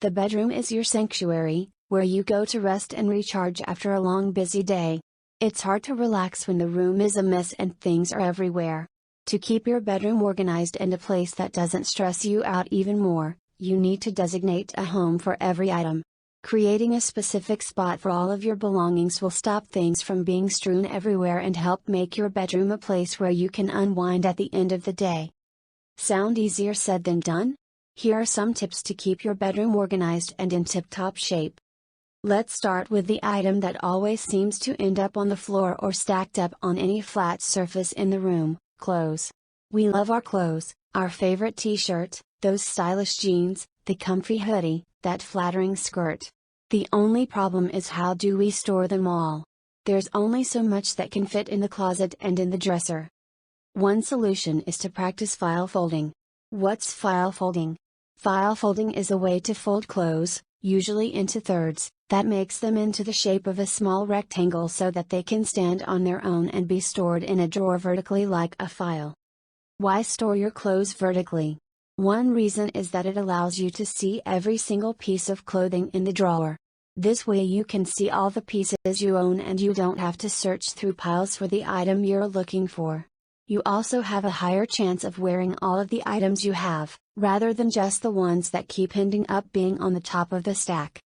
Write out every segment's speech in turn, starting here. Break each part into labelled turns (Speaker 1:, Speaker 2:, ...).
Speaker 1: The bedroom is your sanctuary, where you go to rest and recharge after a long busy day. It's hard to relax when the room is a mess and things are everywhere. To keep your bedroom organized and a place that doesn't stress you out even more, you need to designate a home for every item. Creating a specific spot for all of your belongings will stop things from being strewn everywhere and help make your bedroom a place where you can unwind at the end of the day. Sound easier said than done? Here are some tips to keep your bedroom organized and in tip-top shape. Let's start with the item that always seems to end up on the floor or stacked up on any flat surface in the room: clothes. We love our clothes, our favorite t-shirt, those stylish jeans, the comfy hoodie, that flattering skirt. The only problem is, how do we store them all? There's only so much that can fit in the closet and in the dresser. One solution is to practice file folding. What's file folding? File folding is a way to fold clothes, usually into thirds, that makes them into the shape of a small rectangle so that they can stand on their own and be stored in a drawer vertically like a file. Why store your clothes vertically? One reason is that it allows you to see every single piece of clothing in the drawer. This way you can see all the pieces you own and you don't have to search through piles for the item you're looking for. You also have a higher chance of wearing all of the items you have, rather than just the ones that keep ending up being on the top of the stack.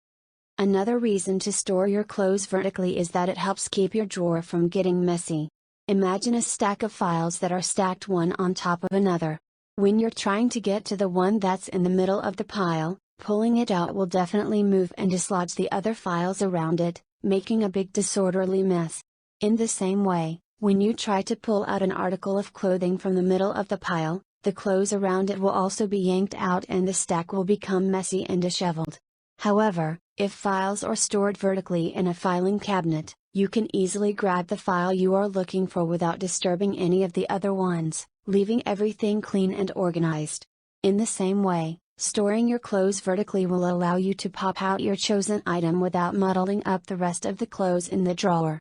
Speaker 1: Another reason to store your clothes vertically is that it helps keep your drawer from getting messy. Imagine a stack of files that are stacked one on top of another. When you're trying to get to the one that's in the middle of the pile, pulling it out will definitely move and dislodge the other files around it, making a big disorderly mess. In the same way, when you try to pull out an article of clothing from the middle of the pile, the clothes around it will also be yanked out and the stack will become messy and disheveled. However, if files are stored vertically in a filing cabinet, you can easily grab the file you are looking for without disturbing any of the other ones, leaving everything clean and organized. In the same way, storing your clothes vertically will allow you to pop out your chosen item without muddling up the rest of the clothes in the drawer.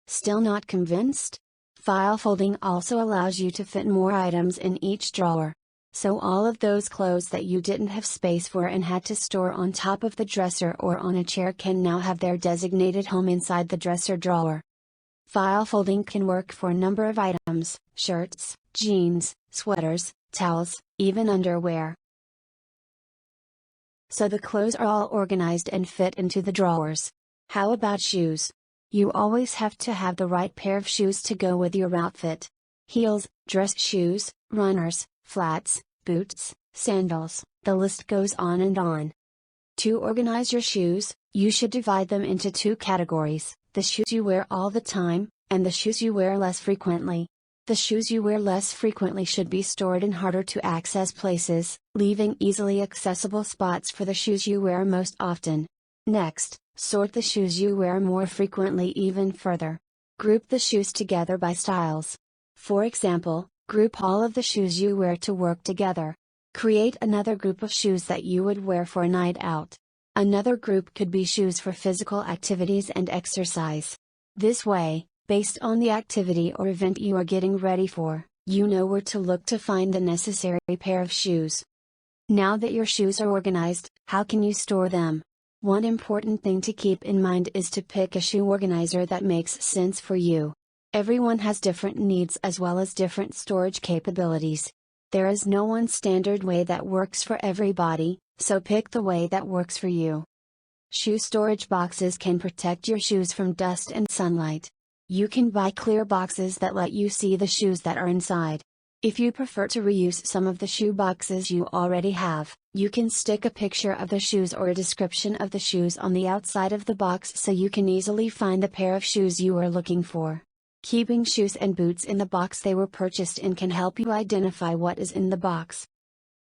Speaker 1: Still not convinced? File folding also allows you to fit more items in each drawer. So all of those clothes that you didn't have space for and had to store on top of the dresser or on a chair can now have their designated home inside the dresser drawer. File folding can work for a number of items: shirts, jeans, sweaters, towels, even underwear. So the clothes are all organized and fit into the drawers. How about shoes? You always have to have the right pair of shoes to go with your outfit. Heels, dress shoes, runners, flats, boots, sandals, the list goes on and on. To organize your shoes, you should divide them into two categories: the shoes you wear all the time, and the shoes you wear less frequently. The shoes you wear less frequently should be stored in harder to access places, leaving easily accessible spots for the shoes you wear most often. Next, sort the shoes you wear more frequently even further. Group the shoes together by styles. For example, group all of the shoes you wear to work together. Create another group of shoes that you would wear for a night out. Another group could be shoes for physical activities and exercise. This way, based on the activity or event you are getting ready for, you know where to look to find the necessary pair of shoes. Now that your shoes are organized, how can you store them? One important thing to keep in mind is to pick a shoe organizer that makes sense for you. Everyone has different needs as well as different storage capabilities. There is no one standard way that works for everybody, so pick the way that works for you. Shoe storage boxes can protect your shoes from dust and sunlight. You can buy clear boxes that let you see the shoes that are inside. If you prefer to reuse some of the shoe boxes you already have, you can stick a picture of the shoes or a description of the shoes on the outside of the box so you can easily find the pair of shoes you are looking for. Keeping shoes and boots in the box they were purchased in can help you identify what is in the box.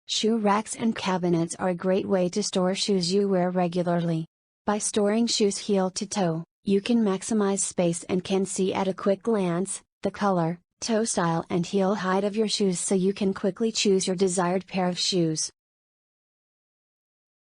Speaker 1: Shoe racks and cabinets are a great way to store shoes you wear regularly. By storing shoes heel to toe, you can maximize space and can see at a quick glance the color, toe style and heel height of your shoes so you can quickly choose your desired pair of shoes.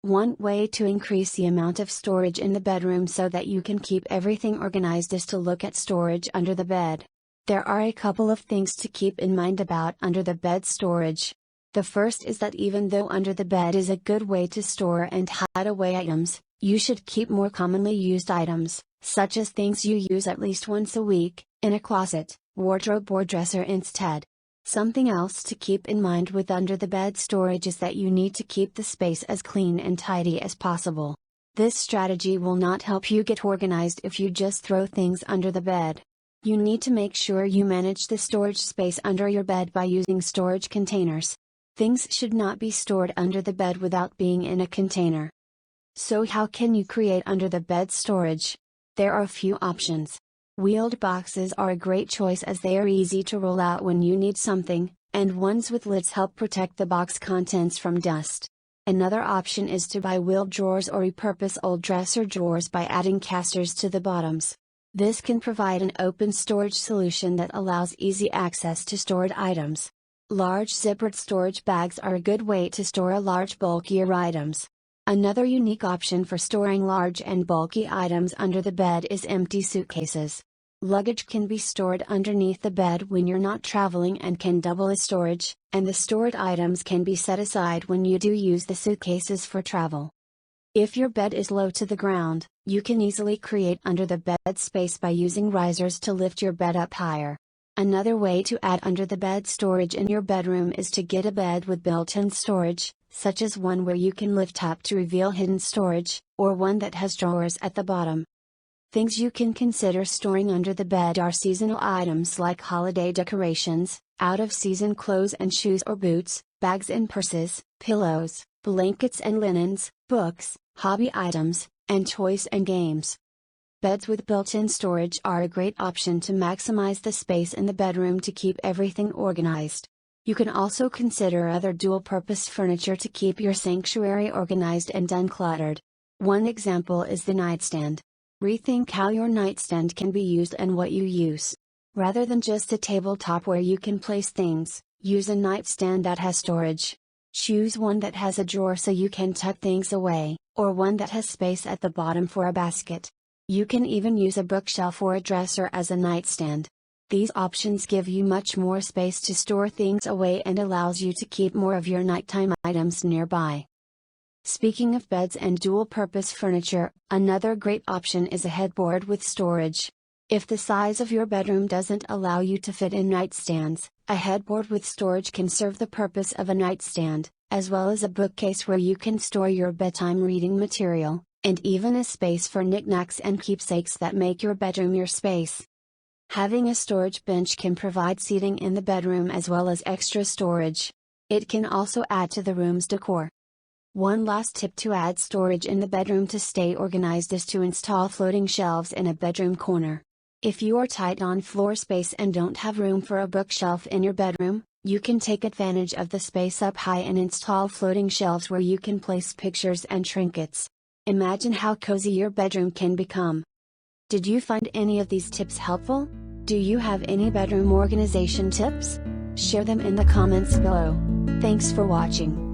Speaker 1: One way to increase the amount of storage in the bedroom so that you can keep everything organized is to look at storage under the bed. There are a couple of things to keep in mind about under the bed storage. The first is that even though under the bed is a good way to store and hide away items, you should keep more commonly used items, such as things you use at least once a week, in a closet, wardrobe or dresser instead. Something else to keep in mind with under the bed storage is that you need to keep the space as clean and tidy as possible. This strategy will not help you get organized if you just throw things under the bed. You need to make sure you manage the storage space under your bed by using storage containers. Things should not be stored under the bed without being in a container. So how can you create under the bed storage? There are a few options. Wheeled boxes are a great choice as they are easy to roll out when you need something, and ones with lids help protect the box contents from dust. Another option is to buy wheeled drawers or repurpose old dresser drawers by adding casters to the bottoms. This can provide an open storage solution that allows easy access to stored items. Large zippered storage bags are a good way to store a large bulkier items. Another unique option for storing large and bulky items under the bed is empty suitcases. Luggage can be stored underneath the bed when you're not traveling and can double as storage, and the stored items can be set aside when you do use the suitcases for travel. If your bed is low to the ground, you can easily create under the bed space by using risers to lift your bed up higher. Another way to add under the bed storage in your bedroom is to get a bed with built-in storage, such as one where you can lift up to reveal hidden storage, or one that has drawers at the bottom. Things you can consider storing under the bed are seasonal items like holiday decorations, out-of-season clothes and shoes or boots, bags and purses, pillows, blankets and linens, books, hobby items, and toys and games. Beds with built-in storage are a great option to maximize the space in the bedroom to keep everything organized. You can also consider other dual-purpose furniture to keep your sanctuary organized and uncluttered. One example is the nightstand. Rethink how your nightstand can be used and what you use. Rather than just a tabletop where you can place things, use a nightstand that has storage. Choose one that has a drawer so you can tuck things away, or one that has space at the bottom for a basket. You can even use a bookshelf or a dresser as a nightstand. These options give you much more space to store things away and allows you to keep more of your nighttime items nearby. Speaking of beds and dual-purpose furniture, another great option is a headboard with storage. If the size of your bedroom doesn't allow you to fit in nightstands, a headboard with storage can serve the purpose of a nightstand, as well as a bookcase where you can store your bedtime reading material, and even a space for knickknacks and keepsakes that make your bedroom your space. Having a storage bench can provide seating in the bedroom as well as extra storage. It can also add to the room's decor. One last tip to add storage in the bedroom to stay organized is to install floating shelves in a bedroom corner. If you are tight on floor space and don't have room for a bookshelf in your bedroom, you can take advantage of the space up high and install floating shelves where you can place pictures and trinkets. Imagine how cozy your bedroom can become. Did you find any of these tips helpful? Do you have any bedroom organization tips? Share them in the comments below. Thanks for watching.